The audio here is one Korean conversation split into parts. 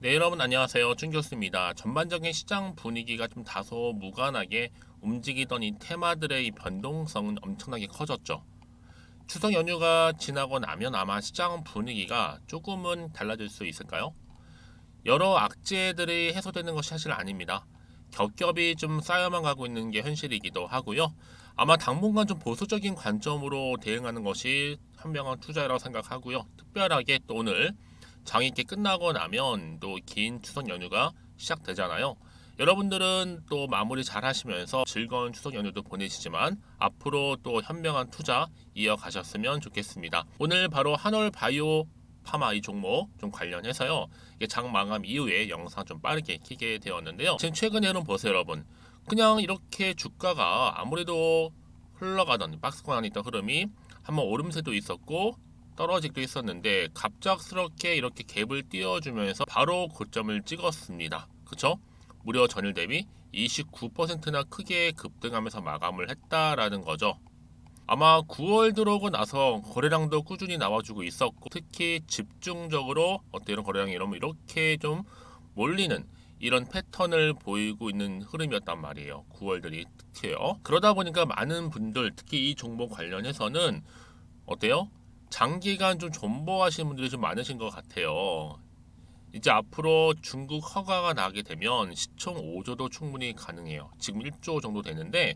네, 여러분 안녕하세요. 준 교수입니다. 전반적인 시장 분위기가 좀 다소 무관하게 움직이던 이 테마들의 이 변동성은 엄청나게 커졌죠. 추석 연휴가 지나고 나면 아마 시장 분위기가 조금은 달라질 수 있을까요? 여러 악재들이 해소되는 것이 사실 아닙니다. 겹겹이 좀 쌓여만 가고 있는 게 현실이기도 하고요. 아마 당분간 좀 보수적인 관점으로 대응하는 것이 현명한 투자라고 생각하고요. 특별하게 또 오늘 장이 끝나고 나면 또 긴 추석 연휴가 시작되잖아요. 여러분들은 또 마무리 잘 하시면서 즐거운 추석 연휴도 보내시지만 앞으로 또 현명한 투자 이어가셨으면 좋겠습니다. 오늘 바로 한올 바이오 파마 이 종목 좀 관련해서요. 이게 장 마감 이후에 영상 좀 빠르게 키게 되었는데요. 지금 최근에는 보세요, 여러분. 그냥 이렇게 주가가 아무래도 흘러가던 박스권 안에 있던 흐름이 한번 오름세도 있었고 떨어지기도 했었는데 갑작스럽게 이렇게 갭을 띄워주면서 바로 고점을 찍었습니다. 그쵸? 무려 전일 대비 29%나 크게 급등하면서 마감을 했다라는 거죠. 아마 9월 들어오고 나서 거래량도 꾸준히 나와주고 있었고 특히 집중적으로 이런 거래량이 이렇게 좀 몰리는 이런 패턴을 보이고 있는 흐름이었단 말이에요. 9월들이 특히요. 그러다 보니까 많은 분들 특히 이 종목 관련해서는 어때요? 장기간 좀 존버하시는 분들이 좀 많으신 것 같아요. 이제 앞으로 중국 허가가 나게 되면 시총 5조도 충분히 가능해요. 지금 1조 정도 되는데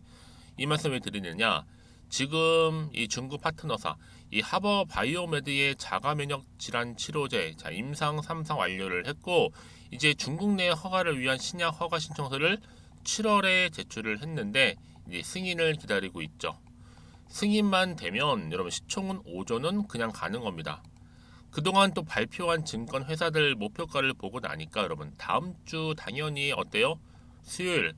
이 말씀을 드리느냐? 지금 이 중국 파트너사 이 하버 바이오메드의 자가 면역 질환 치료제 임상 3상 완료를 했고 이제 중국 내 허가를 위한 신약 허가 신청서를 7월에 제출을 했는데 이제 승인을 기다리고 있죠. 승인만 되면 여러분 시총은 5조는 그냥 가는 겁니다. 그동안 또 발표한 증권 회사들 목표가를 보고 나니까 여러분 다음 주 당연히 어때요? 수요일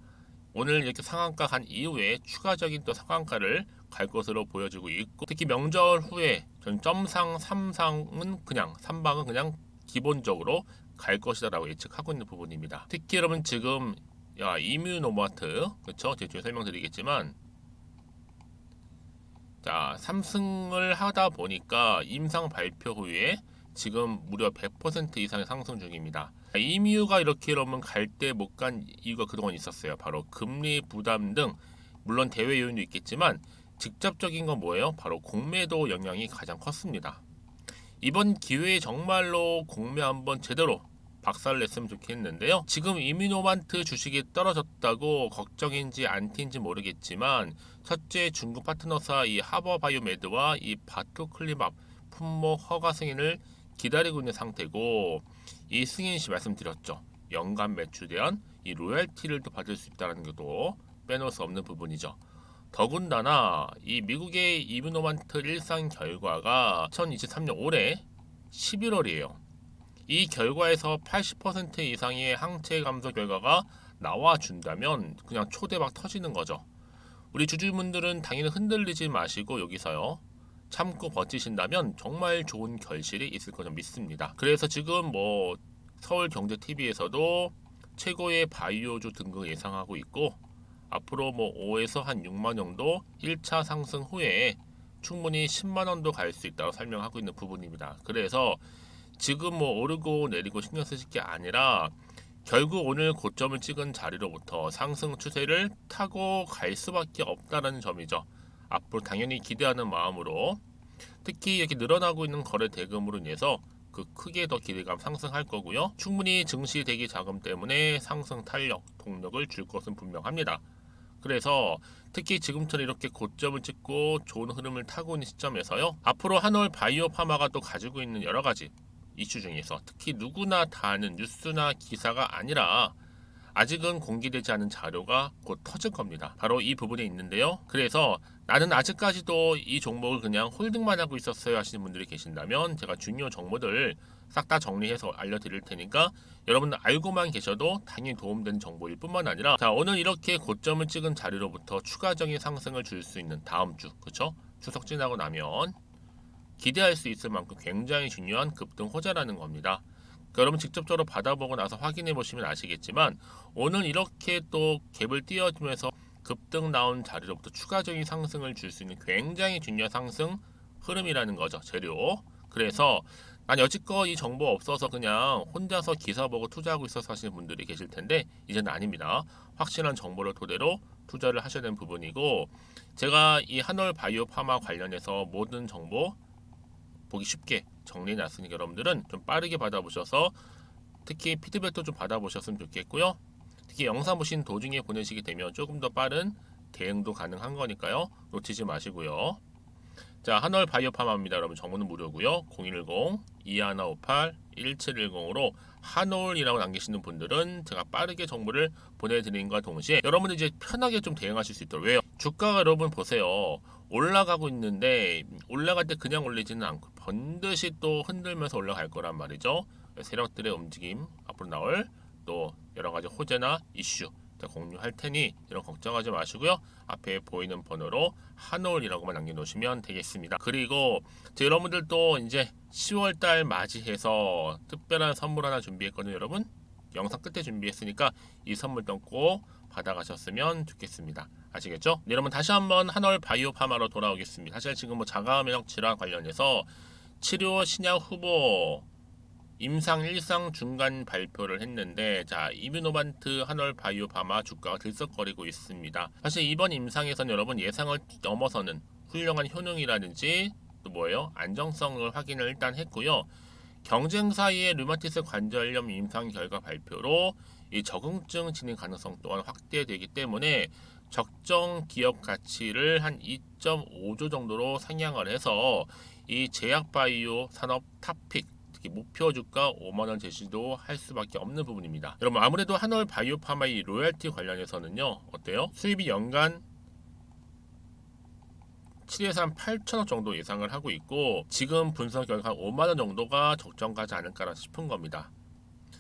오늘 이렇게 상한가 간 이후에 추가적인 또 상한가를 갈 것으로 보여지고 있고 특히 명절 후에 전 점상 3상은 그냥 3방은 그냥 기본적으로 갈 것이다라고 예측하고 있는 부분입니다. 특히 여러분 지금 이뮤노마트 그렇죠? 제가 설명드리겠지만 자, 3승을 하다 보니까 임상 발표 후에 지금 무려 100% 이상의 상승 중입니다. 이미유가 이렇게 그러면 갈 때 못 간 이유가 그동안 있었어요. 바로 금리 부담 등 물론 대외 요인도 있겠지만 직접적인 건 뭐예요? 바로 공매도 영향이 가장 컸습니다. 이번 기회에 정말로 공매 한번 제대로 박살을 냈으면 좋겠는데요. 지금 이미노만트 주식이 떨어졌다고 걱정인지 안티인지 모르겠지만 첫째 중국 파트너사 이 하버바이오메드와 이 바토클리맙 품목 허가 승인을 기다리고 있는 상태고 이 승인 시 말씀드렸죠. 연간 매출에 대한 이 로열티를 또 받을 수 있다는 것도 빼놓을 수 없는 부분이죠. 더군다나 이 미국의 이뮤노만트 일상 결과가 2023년 올해 11월이에요. 이 결과에서 80% 이상의 항체 감소 결과가 나와준다면 그냥 초대박 터지는 거죠. 우리 주주분들은 당연히 흔들리지 마시고 여기서요. 참고 버티신다면 정말 좋은 결실이 있을 거좀 믿습니다. 그래서 지금 뭐 서울경제TV에서도 최고의 바이오주 등극 예상하고 있고 앞으로 뭐 5에서 한 6만 정도 1차 상승 후에 충분히 10만 원도 갈 수 있다고 설명하고 있는 부분입니다. 그래서 지금 뭐 오르고 내리고 신경 쓰실 게 아니라 결국 오늘 고점을 찍은 자리로부터 상승 추세를 타고 갈 수밖에 없다는 점이죠. 앞으로 당연히 기대하는 마음으로 특히 이렇게 늘어나고 있는 거래 대금으로 인해서 그 크게 더 기대감 상승할 거고요. 충분히 증시 대기 자금 때문에 상승 탄력, 동력을 줄 것은 분명합니다. 그래서 특히 지금처럼 이렇게 고점을 찍고 좋은 흐름을 타고 있는 시점에서요. 앞으로 한올 바이오 파마가 또 가지고 있는 여러 가지 이슈 중에서 특히 누구나 다 아는 뉴스나 기사가 아니라 아직은 공개되지 않은 자료가 곧 터질 겁니다. 바로 이 부분에 있는데요. 그래서 나는 아직까지도 이 종목을 그냥 홀딩만 하고 있었어요 하시는 분들이 계신다면 제가 중요 정보들 싹 다 정리해서 알려드릴 테니까 여러분들 알고만 계셔도 당연히 도움되는 정보일 뿐만 아니라 자 오늘 이렇게 고점을 찍은 자리로부터 추가적인 상승을 줄 수 있는 다음 주 그쵸? 추석 지나고 나면 기대할 수 있을 만큼 굉장히 중요한 급등 호재라는 겁니다. 그러니까 여러분 직접적으로 받아보고 나서 확인해 보시면 아시겠지만 오늘 이렇게 또 갭을 띄워주면서 급등 나온 자리로부터 추가적인 상승을 줄 수 있는 굉장히 중요한 상승 흐름이라는 거죠. 재료. 그래서 아니 여지껏 이 정보 없어서 그냥 혼자서 기사 보고 투자하고 있어서 하시는 분들이 계실 텐데 이제는 아닙니다. 확실한 정보를 토대로 투자를 하셔야 되는 부분이고 제가 이 한올 바이오 파마 관련해서 모든 정보 보기 쉽게 정리해 놨으니까 여러분들은 좀 빠르게 받아보셔서 특히 피드백도 좀 받아보셨으면 좋겠고요. 특히 영상 보신 도중에 보내시게 되면 조금 더 빠른 대응도 가능한 거니까요. 놓치지 마시고요. 자, 한월 바이오 파마입니다. 여러분 정보는 무료고요. 010-2158-1710으로 한올이라고 남기시는 분들은 제가 빠르게 정보를 보내드리는과 동시에 여러분들 이제 편하게 좀 대응하실 수 있도록. 왜요? 주가가 여러분 보세요. 올라가고 있는데 올라갈 때 그냥 올리지는 않고 반드시 또 흔들면서 올라갈 거란 말이죠. 세력들의 움직임 앞으로 나올 또 여러 가지 호재나 이슈 공유할 테니 이런 걱정하지 마시고요. 앞에 보이는 번호로 한올이라고만 남겨놓으시면 되겠습니다. 그리고 여러분들도 이제 10월달 맞이해서 특별한 선물 하나 준비했거든요. 여러분 영상 끝에 준비했으니까 이 선물도 꼭 받아가셨으면 좋겠습니다. 아시겠죠? 네, 여러분 다시 한번 한올 바이오 파마로 돌아오겠습니다. 사실 지금 뭐 자가면역 질환 관련해서 치료 신약 후보 임상 1상 중간 발표를 했는데 자 이뮤노반트 한올 바이오 파마 주가가 들썩거리고 있습니다. 사실 이번 임상에서는 여러분 예상을 넘어서는 훌륭한 효능이라든지 또 뭐예요? 안정성을 확인을 일단 했고요. 경쟁사의 류마티스 관절염 임상 결과 발표로 이 적응증 진행 가능성 또한 확대되기 때문에 적정 기업 가치를 한 2.5조 정도로 상향을 해서 이 제약바이오 산업 탑픽 특히 목표 주가 5만 원 제시도 할 수밖에 없는 부분입니다. 여러분 아무래도 한올 바이오 파마의 로열티 관련해서는요. 어때요? 수입이 연간 7에서 한 8천억 정도 예상을 하고 있고 지금 분석 결과 5만 원 정도가 적정가지 않을까 싶은 겁니다.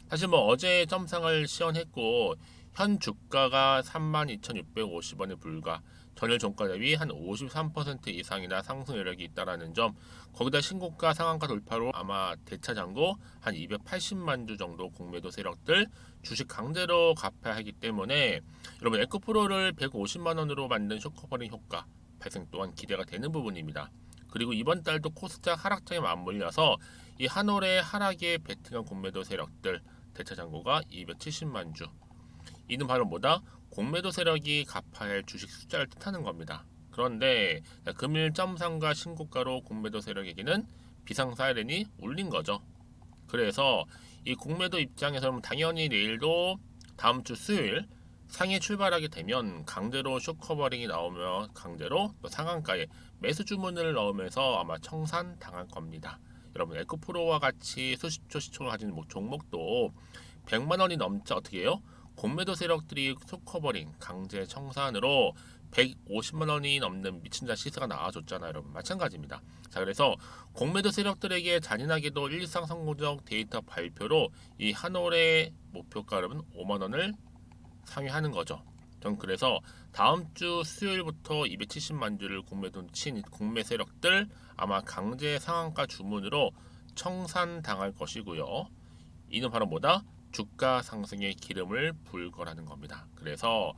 사실 뭐 어제 점상을 시연했고 현 주가가 32,650원에 불과 전일 종가 대비 한 53% 이상이나 상승 여력이 있다라는 점 거기다 신고가 상한가 돌파로 아마 대차 잔고 한 280만 주 정도 공매도 세력들 주식 강제로 갚아야 하기 때문에 여러분 에코프로를 150만 원으로 만든 쇼커버링 효과 발생 또한 기대가 되는 부분입니다. 그리고 이번 달도 코스닥 하락장에 맞물려서 이 한올의 하락에 베팅한 공매도 세력들 대차 잔고가 270만 주. 이는 바로 뭐다? 공매도 세력이 갚아야 할 주식 숫자를 뜻하는 겁니다. 그런데 금일 점상과 신고가로 공매도 세력에게는 비상 사이렌이 울린 거죠. 그래서 이 공매도 입장에서는 당연히 내일도 다음 주 수요일 상해 출발하게 되면 강제로 쇼커버링이 나오며 강제로 또 상한가에 매수 주문을 넣으면서 아마 청산 당할 겁니다. 여러분 에코프로와 같이 수십조 시총을 가진 종목도 100만 원이 넘자 어떻게 해요? 공매도 세력들이 쇼커버링 강제 청산으로 150만 원이 넘는 미친자 시세가 나와줬잖아요. 여러분 마찬가지입니다. 자 그래서 공매도 세력들에게 잔인하게도 일상 성공적 데이터 발표로 이 한올의 목표가 여러분 5만 원을 상회하는 거죠. 전 그래서 다음 주 수요일부터 270만 주를 공매도 친 공매 세력들 아마 강제 상한가 주문으로 청산 당할 것이고요. 이는 바로 뭐다? 주가 상승에 기름을 부을 거라는 겁니다. 그래서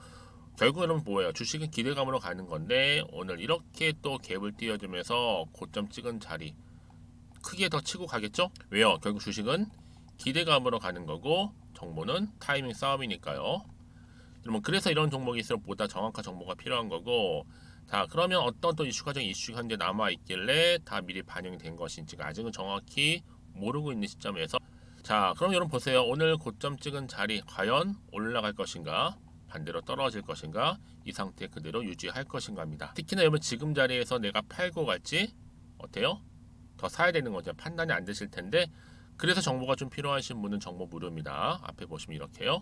결국은 뭐예요? 주식은 기대감으로 가는 건데 오늘 이렇게 또 갭을 띄워주면서 고점 찍은 자리 크게 더 치고 가겠죠? 왜요? 결국 주식은 기대감으로 가는 거고 정보는 타이밍 싸움이니까요. 여러분 그래서 이런 종목이 있을수록 보다 정확한 정보가 필요한 거고 자 그러면 어떤 또 이슈가적 이슈가 현재 남아 있길래 다 미리 반영이 된 것인지가 아직은 정확히 모르고 있는 시점에서 자 그럼 여러분 보세요. 오늘 고점 찍은 자리 과연 올라갈 것인가 반대로 떨어질 것인가 이 상태 그대로 유지할 것인가 합니다. 특히나 여러분 지금 자리에서 내가 팔고 갈지 어때요? 더 사야 되는 거죠. 판단이 안 되실 텐데 그래서 정보가 좀 필요하신 분은 정보 무료입니다. 앞에 보시면 이렇게요.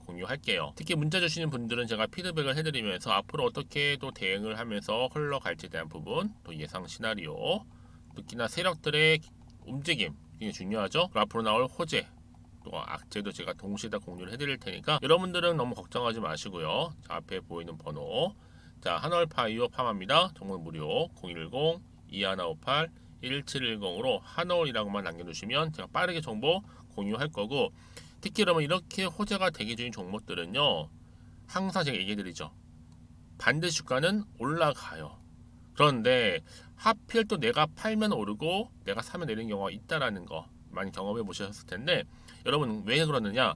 공유할게요. 특히 문자 주시는 분들은 제가 피드백을 해드리면서 앞으로 어떻게 또 대응을 하면서 흘러갈지에 대한 부분 또 예상 시나리오 특히나 세력들의 움직임 굉장히 중요하죠. 앞으로 나올 호재 또 악재도 제가 동시에 다 공유를 해드릴 테니까 여러분들은 너무 걱정하지 마시고요. 자, 앞에 보이는 번호 자 한올 바이오 파마입니다. 정보 무료 010-2158-1710으로 한올이라고만 남겨주시면 제가 빠르게 정보 공유할 거고 특히 여러분 이렇게 호재가 대기 중인 종목들은요 항상 제가 얘기해드리죠. 반드시 주가는 올라가요. 그런데 하필 또 내가 팔면 오르고 내가 사면 내리는 경우가 있다라는 거 많이 경험해 보셨을 텐데, 여러분 왜 그러느냐,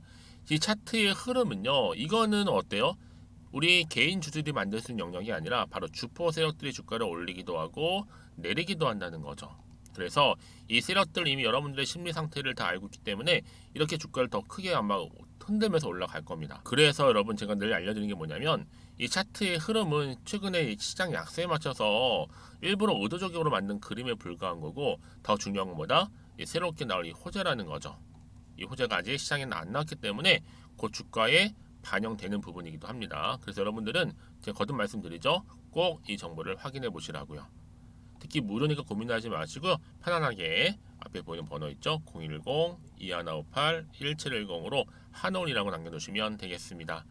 이 차트의 흐름은요, 이거는 어때요? 우리 개인 주주들이 만들 수 있는 영역이 아니라 바로 주포 세력들이 주가를 올리기도 하고 내리기도 한다는 거죠. 그래서 이 세력들 이미 여러분들의 심리 상태를 다 알고 있기 때문에 이렇게 주가를 더 크게 아마 흔들면서 올라갈 겁니다. 그래서 여러분 제가 늘 알려드리는 게 뭐냐면, 이 차트의 흐름은 최근에 시장 약세에 맞춰서 일부러 의도적으로 만든 그림에 불과한 거고, 더 중요한 것보다 이 새롭게 나올 이 호재라는 거죠. 이 호재가 아직 시장에는 안 나왔기 때문에 그 주가에 반영되는 부분이기도 합니다. 그래서 여러분들은 제가 거듭 말씀드리죠, 꼭 이 정보를 확인해 보시라고요. 특히 무료니까 고민하지 마시고 편안하게 앞에 보이는 번호 있죠, 010-2158-1710으로 한올이라고 남겨놓으시면 되겠습니다.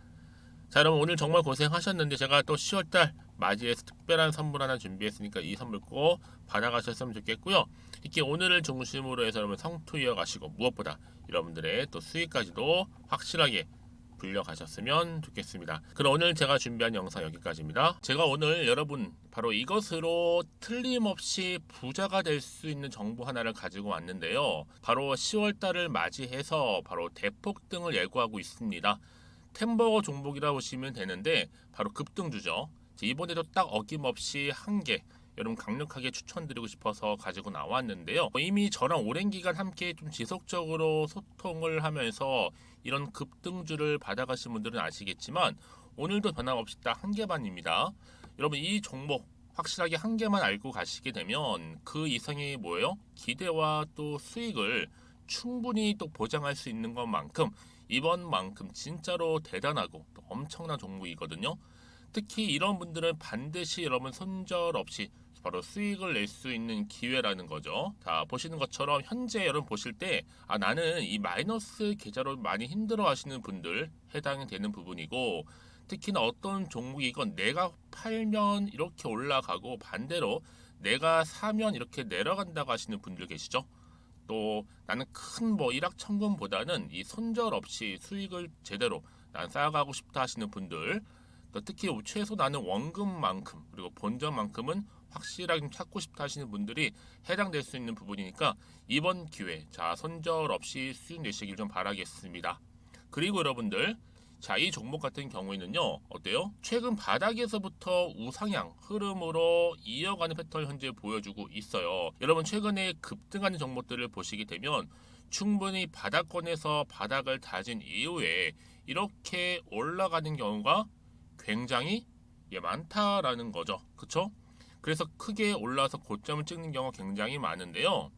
자, 여러분 오늘 정말 고생하셨는데 제가 또 10월달 맞이해서 특별한 선물 하나 준비했으니까 이 선물 꼭 받아가셨으면 좋겠고요. 특히 오늘을 중심으로 해서 여러분 성투 이어가시고, 무엇보다 여러분들의 또 수익까지도 확실하게 불려가셨으면 좋겠습니다. 그럼 오늘 제가 준비한 영상 여기까지입니다. 제가 오늘 여러분 바로 이것으로 틀림없이 부자가 될 수 있는 정보 하나를 가지고 왔는데요. 바로 10월달을 맞이해서 바로 대폭등을 예고하고 있습니다. 템버거 종목이라 보시면 되는데 바로 급등주죠. 이번에도 딱 어김없이 한 개 여러분 강력하게 추천드리고 싶어서 가지고 나왔는데요. 이미 저랑 오랜 기간 함께 좀 지속적으로 소통을 하면서 이런 급등주를 받아가신 분들은 아시겠지만 오늘도 변함없이 딱 한 개만입니다. 여러분 이 종목 확실하게 한 개만 알고 가시게 되면 그 이상의 뭐예요? 기대와 또 수익을 충분히 또 보장할 수 있는 것만큼 이번만큼 진짜로 대단하고 또 엄청난 종목이거든요. 특히 이런 분들은 반드시 여러분 손절 없이 바로 수익을 낼 수 있는 기회라는 거죠. 자, 보시는 것처럼 현재 여러분 보실 때 나는 이 마이너스 계좌로 많이 힘들어 하시는 분들 해당이 되는 부분이고, 특히나 어떤 종목이건 내가 팔면 이렇게 올라가고 반대로 내가 사면 이렇게 내려간다고 하시는 분들 계시죠. 또 나는 큰 뭐 일확천금보다는 이 손절 없이 수익을 제대로 난 쌓아가고 싶다 하시는 분들, 또 특히 최소 나는 원금만큼 그리고 본전만큼은 확실하게 좀 찾고 싶다 하시는 분들이 해당될 수 있는 부분이니까 이번 기회 자 손절 없이 수익 내시길 좀 바라겠습니다. 그리고 여러분들, 자, 이 종목 같은 경우에는요, 어때요? 최근 바닥에서부터 우상향 흐름으로 이어가는 패턴을 현재 보여주고 있어요. 여러분 최근에 급등하는 종목들을 보시게 되면 충분히 바닥권에서 바닥을 다진 이후에 이렇게 올라가는 경우가 굉장히 많다라는 거죠. 그쵸? 그래서 크게 올라서 고점을 찍는 경우가 굉장히 많은데요.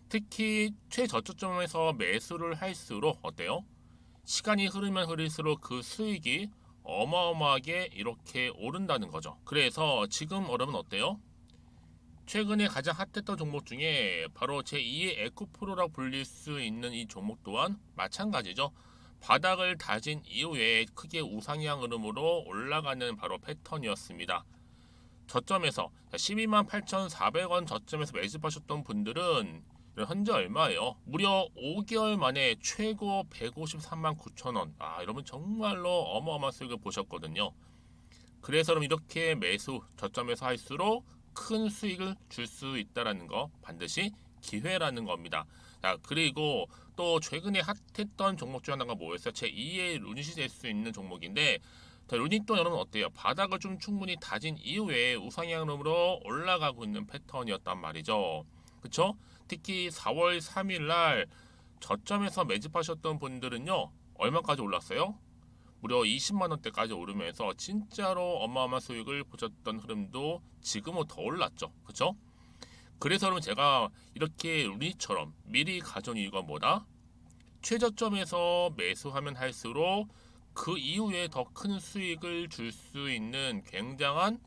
특히 최저점에서 매수를 할수록 어때요? 시간이 흐르면 흐를수록 그 수익이 어마어마하게 이렇게 오른다는 거죠. 그래서 지금 여러분 어때요? 최근에 가장 핫했던 종목 중에 바로 제2의 에코프로라고 불릴 수 있는 이 종목 또한 마찬가지죠. 바닥을 다진 이후에 크게 우상향 흐름으로 올라가는 바로 패턴이었습니다. 저점에서 128,400원 저점에서 매집하셨던 분들은 현재 얼마예요? 무려 5개월 만에 최고 153만 9천원. 여러분 정말로 어마어마한 수익을 보셨거든요. 그래서 여러분 이렇게 매수 저점에서 할수록 큰 수익을 줄 수 있다는 거 반드시 기회라는 겁니다. 자, 그리고 또 최근에 핫했던 종목 중 하나가 뭐였어요? 제2의 루닛이 될 수 있는 종목인데, 루닛도 여러분 어때요? 바닥을 좀 충분히 다진 이후에 우상향으로 올라가고 있는 패턴이었단 말이죠. 그쵸? 특히 4월 3일 날 저점에서 매집하셨던 분들은요, 얼마까지 올랐어요? 무려 20만 원대까지 오르면서 진짜로 어마어마한 수익을 보셨던 흐름도 지금은 더 올랐죠. 그쵸? 그래서 여러분 제가 이렇게 루닛처럼 미리 가져온 이유가 뭐다? 최저점에서 매수하면 할수록 그 이후에 더 큰 수익을 줄 수 있는 굉장한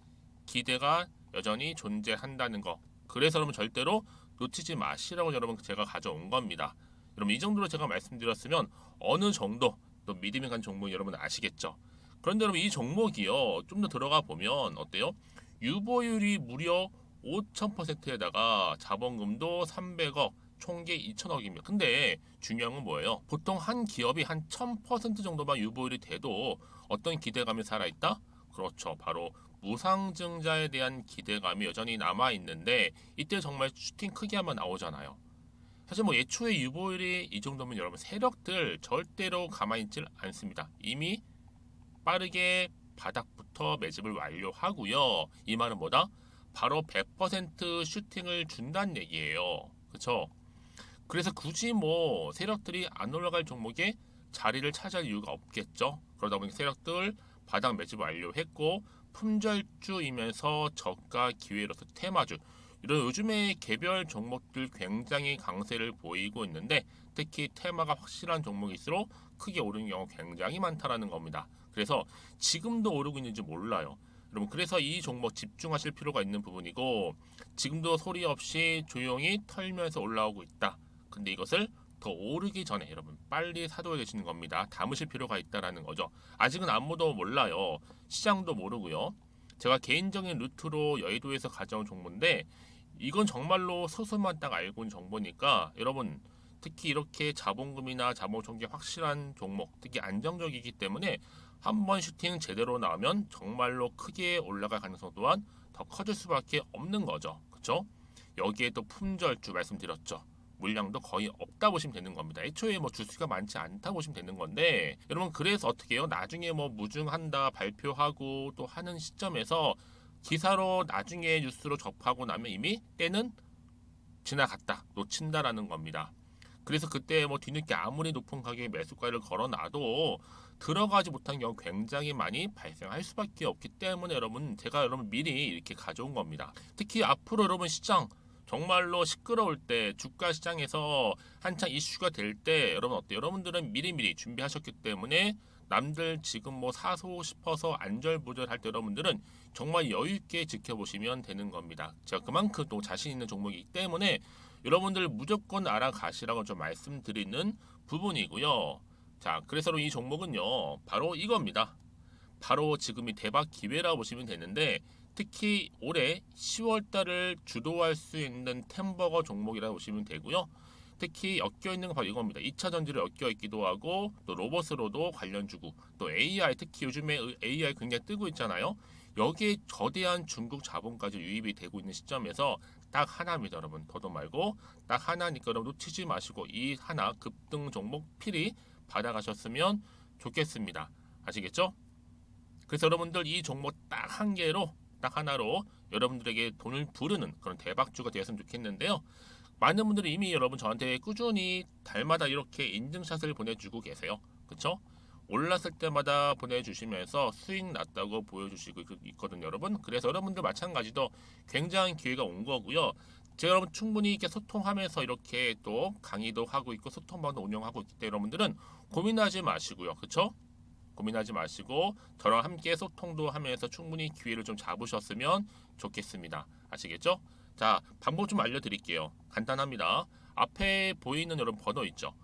기대가 여전히 존재한다는 거. 그래서 여러분 절대로 놓치지 마시라고 여러분 제가 가져온 겁니다. 여러분 이 정도로 제가 말씀드렸으면 어느 정도 또 믿음이 간 종목 여러분 아시겠죠? 그런데 여러분 이 종목이요, 좀 더 들어가 보면 어때요? 유보율이 무려 5,000%에다가 자본금도 300억, 총계 2,000억입니다. 근데 중요한 건 뭐예요? 보통 한 기업이 한 1,000% 정도만 유보율이 돼도 어떤 기대감이 살아있다? 그렇죠. 바로 무상증자에 대한 기대감이 여전히 남아 있는데 이때 정말 슈팅 크게 한번 나오잖아요. 사실 뭐 예초에 유보율이 이 정도면 여러분 세력들 절대로 가만히 있질 않습니다. 이미 빠르게 바닥부터 매집을 완료하고요. 이 말은 뭐다? 바로 100% 슈팅을 준다는 얘기예요. 그렇죠? 그래서 굳이 뭐 세력들이 안 올라갈 종목에 자리를 차지할 이유가 없겠죠. 그러다 보니 세력들 바닥 매집 완료했고 품절주이면서 저가 기회로서 테마주 이런 요즘에 개별 종목들 굉장히 강세를 보이고 있는데 특히 테마가 확실한 종목일수록 크게 오르는 경우 굉장히 많다라는 겁니다. 그래서 지금도 오르고 있는지 몰라요. 여러분 그래서 이 종목 집중하실 필요가 있는 부분이고 지금도 소리 없이 조용히 털면서 올라오고 있다. 근데 이것을 더 오르기 전에 여러분 빨리 사둬야 되시는 겁니다. 담으실 필요가 있다라는 거죠. 아직은 아무도 몰라요. 시장도 모르고요. 제가 개인적인 루트로 여의도에서 가져온 정보인데 이건 정말로 소수만 딱 알고 있는 정보니까 여러분 특히 이렇게 자본금이나 자본 총계 확실한 종목 특히 안정적이기 때문에 한번 슈팅 제대로 나오면 정말로 크게 올라갈 가능성 또한 더 커질 수밖에 없는 거죠. 그렇죠? 여기에 또 품절주 말씀드렸죠. 물량도 거의 없다 보시면 되는 겁니다. 애초에 뭐 주수가 많지 않다 보시면 되는 건데 여러분 그래서 어떻게 해요? 나중에 뭐 무증한다 발표하고 또 하는 시점에서 기사로 나중에 뉴스로 접하고 나면 이미 때는 지나갔다 놓친다라는 겁니다. 그래서 그때 뭐 뒤늦게 아무리 높은 가격에 매수가를 걸어놔도 들어가지 못한 경우 굉장히 많이 발생할 수밖에 없기 때문에 여러분 제가 여러분 미리 이렇게 가져온 겁니다. 특히 앞으로 여러분 시장 정말로 시끄러울 때 주가 시장에서 한창 이슈가 될 때 여러분 어때요? 여러분들은 미리미리 준비하셨기 때문에 남들 지금 뭐 사소 싶어서 안절부절할 때 여러분들은 정말 여유 있게 지켜보시면 되는 겁니다. 제가 그만큼 또 자신 있는 종목이기 때문에 여러분들 무조건 알아가시라고 좀 말씀드리는 부분이고요. 자, 그래서 이 종목은요, 바로 이겁니다. 바로 지금이 대박 기회라고 보시면 되는데 특히 올해 10월 달을 주도할 수 있는 템버거 종목이라고 보시면 되고요. 특히 엮여 있는 건 바로 이겁니다. 2차 전지를 엮여 있기도 하고 또 로봇으로도 관련 주고 또 AI 특히 요즘에 AI 굉장히 뜨고 있잖아요. 여기에 거대한 중국 자본까지 유입이 되고 있는 시점에서 딱 하나입니다, 여러분. 더도 말고 딱 하나니까 여러분 놓치지 마시고 이 하나 급등 종목 필히 받아가셨으면 좋겠습니다. 아시겠죠? 그래서 여러분들 이 종목 딱 한 개로 딱 하나로 여러분들에게 돈을 부르는 그런 대박주가 되었으면 좋겠는데요. 많은 분들이 이미 여러분 저한테 꾸준히 달마다 이렇게 인증샷을 보내주고 계세요. 그쵸? 올랐을 때마다 보내주시면서 수익 났다고 보여주시고 있거든요, 여러분. 그래서 여러분들 마찬가지도 굉장한 기회가 온 거고요. 제가 여러분 충분히 이렇게 소통하면서 이렇게 또 강의도 하고 있고 소통방도 운영하고 있기 때문에 여러분들은 고민하지 마시고요. 그쵸? 고민하지 마시고 저랑 함께 소통도 하면서 충분히 기회를 좀 잡으셨으면 좋겠습니다. 아시겠죠? 자, 방법 좀 알려드릴게요. 간단합니다. 앞에 보이는 여러분 번호 있죠?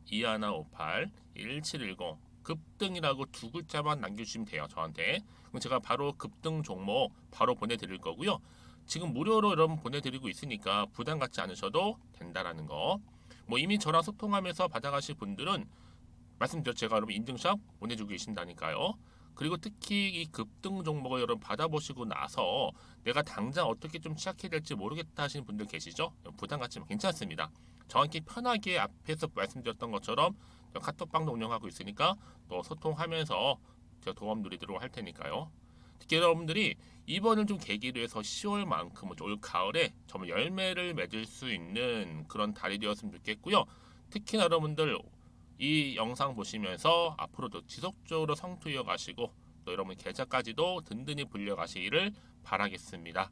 010-2158-1710 급등이라고 두 글자만 남겨주시면 돼요. 저한테. 그럼 제가 바로 급등 종목 바로 보내드릴 거고요. 지금 무료로 여러분 보내드리고 있으니까 부담 갖지 않으셔도 된다라는 거. 뭐 이미 저랑 소통하면서 받아가실 분들은 말씀드렸죠. 제가 여러분 인증샷 보내주고 계신다니까요. 그리고 특히 이 급등 종목을 여러분 받아보시고 나서 내가 당장 어떻게 좀 시작해야 될지 모르겠다 하시는 분들 계시죠? 부담 갖지만 괜찮습니다. 저한테 편하게 앞에서 말씀드렸던 것처럼 카톡방도 운영하고 있으니까 또 소통하면서 제가 도움 드리도록 할 테니까요. 특히 여러분들이 이번을 좀 계기로 해서 10월만큼은 올 가을에 정말 열매를 맺을 수 있는 그런 달이 되었으면 좋겠고요. 특히나 여러분들 이 영상 보시면서 앞으로도 지속적으로 성투 이어가시고 또 여러분 계좌까지도 든든히 불려가시기를 바라겠습니다.